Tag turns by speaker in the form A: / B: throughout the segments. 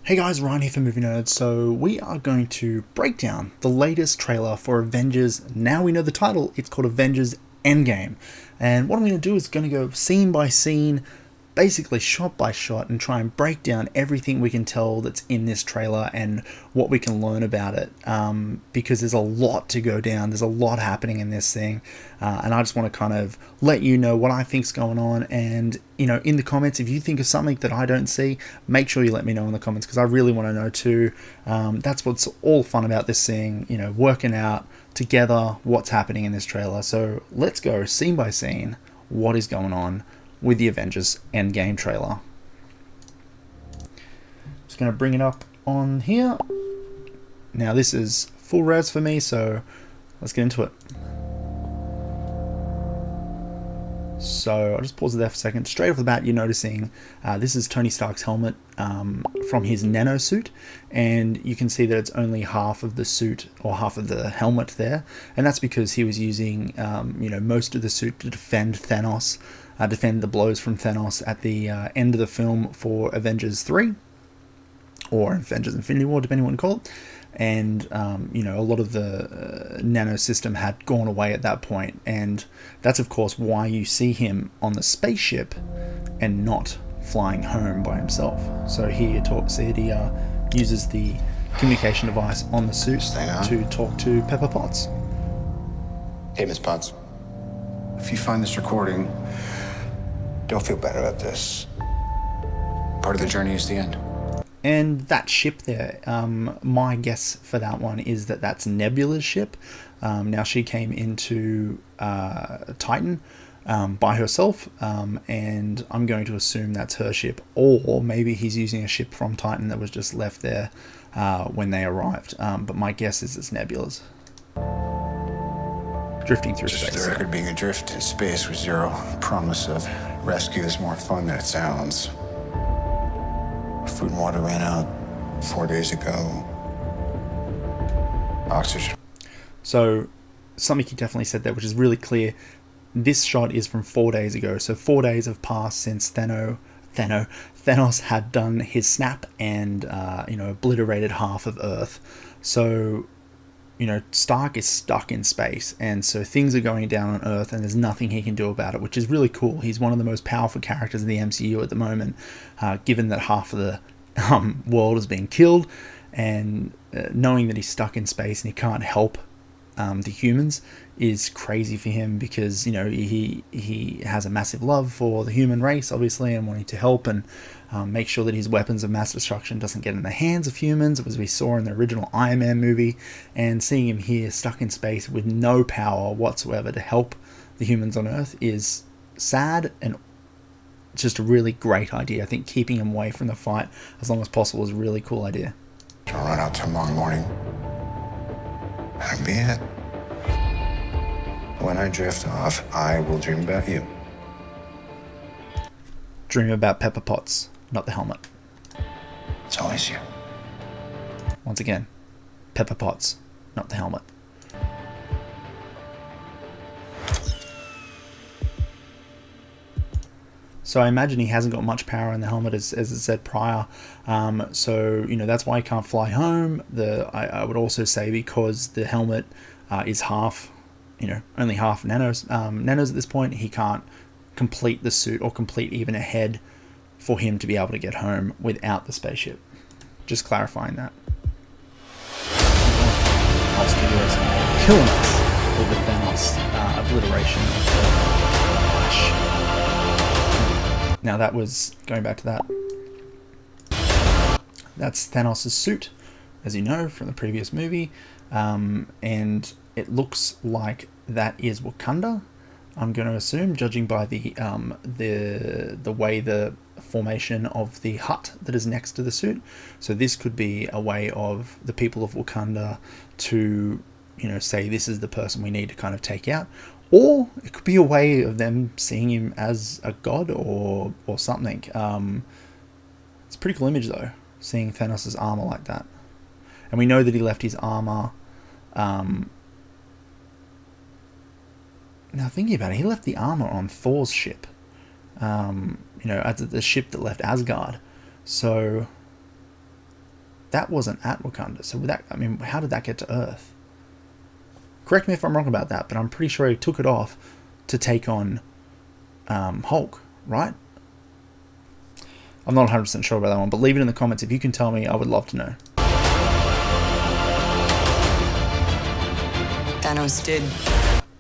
A: Hey guys, Ryan here for Movie Nerds. So we are going to break down the latest trailer for Avengers. Now we know the title. It's called Avengers Endgame. And what I'm going to do is going to go scene by scene, basically shot by shot, and try and break down everything we can tell that's in this trailer and what we can learn about it. Because there's a lot to go down. There's a lot happening in this thing. And I just want to kind of let you know what I think's going on. And, you know, in the comments, if you think of something that I don't see, make sure you let me know in the comments, because I really want to know too. That's what's all fun about this thing, you know, working out together what's happening in this trailer. So let's go scene by scene, what is going on with the Avengers Endgame trailer. Just going to bring it up on here. Now this is full res for me, so let's get into it. So I'll just pause it there for a second. Straight off the bat, you're noticing this is Tony Stark's helmet from his nano suit, and you can see that it's only half of the suit or half of the helmet there, and that's because he was using most of the suit to defend Thanos, defend the blows from Thanos at the end of the film for Avengers 3 or Avengers Infinity War, depending on what you call it. And a lot of the nano system had gone away at that point, and that's of course why you see him on the spaceship and not flying home by himself. So here you see that he uses the communication device on the suit to talk to Pepper Potts.
B: Hey, Miss Potts. If you find this recording, don't feel bad about this. Part of the journey is the end.
A: And that ship there, my guess for that one is that that's Nebula's ship. Now she came into Titan by herself, and I'm going to assume that's her ship, or maybe he's using a ship from Titan that was just left there when they arrived. But my guess is it's Nebula's. Drifting through space.
B: Just for the record, being adrift in space with zero promise of rescue is more fun than it sounds. Food and water ran out 4 days ago. Oxygen.
A: So something he definitely said there, which is really clear. This shot is from 4 days ago. So 4 days have passed since Thanos had done his snap and obliterated half of Earth. So Stark is stuck in space, and so things are going down on Earth, and there's nothing he can do about it, which is really cool. He's one of the most powerful characters in the MCU at the moment, given that half of the world is being killed, and knowing that he's stuck in space and he can't help the humans is crazy for him, because he has a massive love for the human race, obviously, and wanting to help and make sure that his weapons of mass destruction doesn't get in the hands of humans, as we saw in the original Iron Man movie. And seeing him here stuck in space with no power whatsoever to help the humans on Earth is sad, and just a really great idea. I think keeping him away from the fight as long as possible is a really cool idea.
B: I'll run out tomorrow morning. That'll be it. When I drift off, I will dream about you.
A: Dream about Pepper Potts, not the helmet.
B: It's always you.
A: Once again, Pepper Potts, not the helmet. So I imagine he hasn't got much power in the helmet, as it said prior. So that's why he can't fly home. I would also say because the helmet is half, only half nanos at this point. He can't complete the suit or complete even a head for him to be able to get home without the spaceship. Just clarifying that. All studios killing us with the Thanos obliteration of the Flash. Now that was, going back to that, that's Thanos' suit, as you know from the previous movie, and it looks like that is Wakanda, I'm going to assume, judging by the way the formation of the hut that is next to the suit. So this could be a way of the people of Wakanda to, say this is the person we need to kind of take out. Or it could be a way of them seeing him as a god or something. It's a pretty cool image though, seeing Thanos' armor like that. And we know that he left his armor. Now thinking about it, he left the armor on Thor's ship. As the ship that left Asgard. So that wasn't at Wakanda. So that, I mean, how did that get to Earth? Correct me if I'm wrong about that, but I'm pretty sure he took it off to take on Hulk, right? I'm not 100% sure about that one, but leave it in the comments if you can tell me. I would love to know.
C: Thanos did.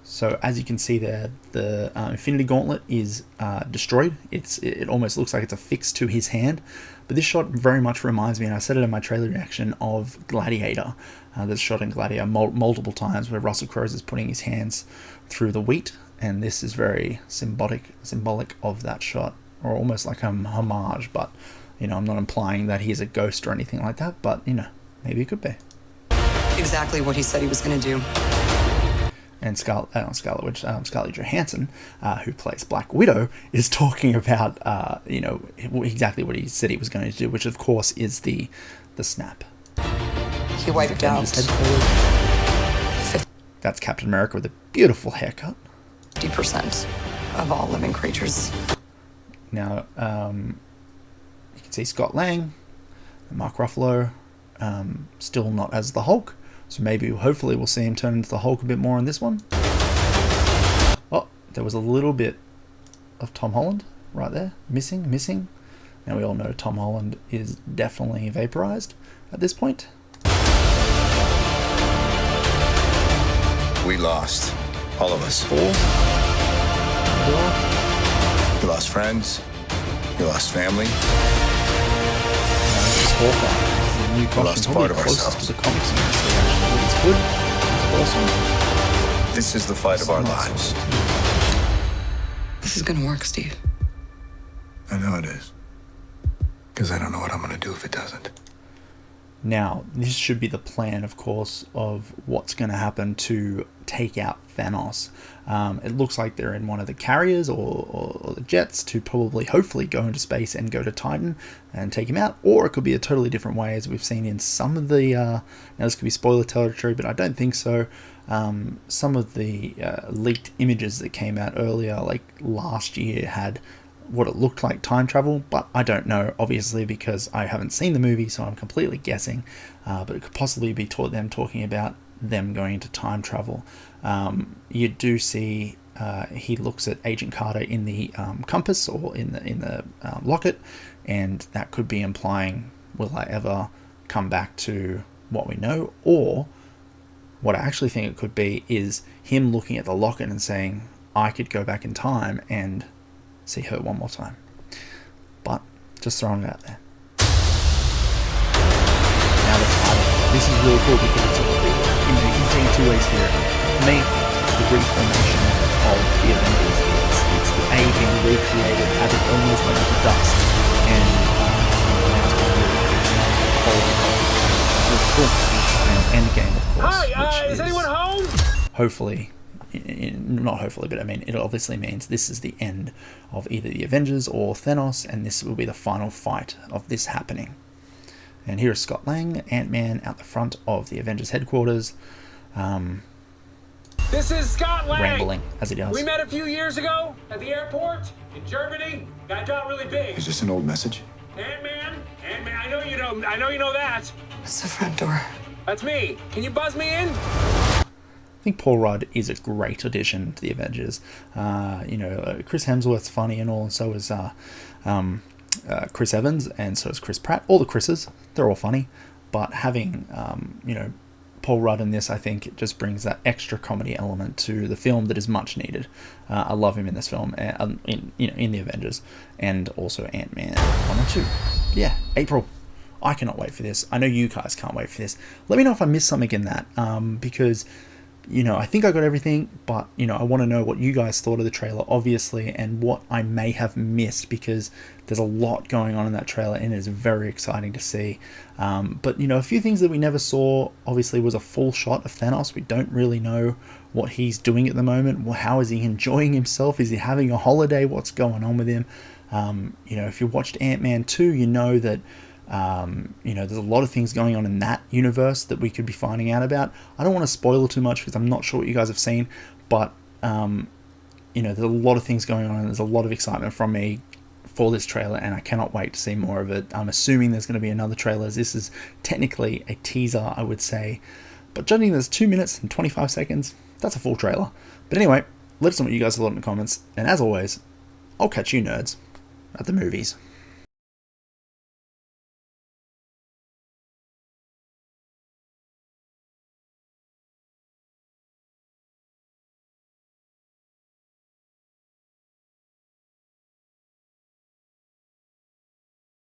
A: So as you can see there, the Infinity Gauntlet is destroyed. It almost looks like it's affixed to his hand. But this shot very much reminds me, and I said it in my trailer reaction, of Gladiator. There's a shot in Gladiator multiple times where Russell Crowe is putting his hands through the wheat, and this is very symbolic of that shot, or almost like a homage. But you know, I'm not implying that he's a ghost or anything like that, but you know, maybe it could be
C: Exactly what he said he was going to do.
A: And Scarlett Johansson, who plays Black Widow, is talking about you know, exactly what he said he was going to do, which of course is the snap.
C: He wiped out
A: That's Captain America with a beautiful haircut.
C: 50% of all living creatures.
A: Now you can see Scott Lang, Mark Ruffalo, still not as the Hulk. So maybe, hopefully, we'll see him turn into the Hulk a bit more in this one. Oh, there was a little bit of Tom Holland right there. Missing. Now we all know Tom Holland is definitely vaporized at this point.
B: We lost. All of us.
A: Four.
B: You lost friends. You lost family.
A: Hawkeye. New
B: lost
A: costume,
B: part of
A: closest
B: ourselves.
A: to the comics industry, actually. It's good. It's awesome.
B: This is the fight of our lives.
C: This is going to work, Steve.
B: I know it is. Because I don't know what I'm going to do if it doesn't.
A: Now, this should be the plan, of course, of what's going to happen to take out Thanos. It looks like they're in one of the carriers or the jets to probably, hopefully, go into space and go to Titan and take him out. Or it could be a totally different way, as we've seen in some of the... now, this could be spoiler territory, but I don't think so. Some of the leaked images that came out earlier, like last year, had what it looked like time travel, but I don't know, obviously, because I haven't seen the movie, so I'm completely guessing. But it could possibly be them talking about them going into time travel. You do see he looks at Agent Carter in the compass, or in the locket, and that could be implying, will I ever come back to what we know? Or what I actually think it could be is him looking at the locket and saying, I could go back in time and see her one more time. But just throwing it out there. Now the title. This is really cool because it's, you know, you can see it two ways here. For me, it's the reformation of the Avengers. It's the A being recreated as it almost went into dust, and now it's going to really fix the whole really cool. And Endgame, of course.
D: Hi, is anyone home?
A: Hopefully, not hopefully, but I mean, it obviously means this is the end of either the Avengers or Thanos, and this will be the final fight of this happening. And here is Scott Lang, Ant-Man, out the front of the Avengers headquarters,
D: This is Scott Lang.
A: rambling as he does.
D: We met a few years ago at the airport in Germany. I got really big.
B: Is this an old message?
D: Ant-Man, I know you know that.
C: It's the front door.
D: That's me. Can you buzz me in?
A: I think Paul Rudd is a great addition to the Avengers. Chris Hemsworth's funny and all, and so is Chris Evans, and so is Chris Pratt. All the Chris's, they're all funny, but having Paul Rudd in this, I think, it just brings that extra comedy element to the film that is much needed. I love him in this film, in the Avengers, and also Ant-Man 1 and 2. Yeah, April. I cannot wait for this. I know you guys can't wait for this. Let me know if I missed something in that, because I think I got everything, but, I want to know what you guys thought of the trailer, obviously, and what I may have missed, because there's a lot going on in that trailer, and it's very exciting to see. But, a few things that we never saw, obviously, was a full shot of Thanos. We don't really know what he's doing at the moment. Well, how is he enjoying himself? Is he having a holiday? What's going on with him? If you watched Ant-Man 2, you know that there's a lot of things going on in that universe that we could be finding out about. I don't want to spoil too much because I'm not sure what you guys have seen, but there's a lot of things going on, and there's a lot of excitement from me for this trailer, and I cannot wait to see more of it. I'm assuming there's going to be another trailer. This is technically a teaser, I would say, but judging there's 2 minutes and 25 seconds, that's a full trailer. But anyway, let us know what you guys thought in the comments, and as always, I'll catch you nerds at the movies.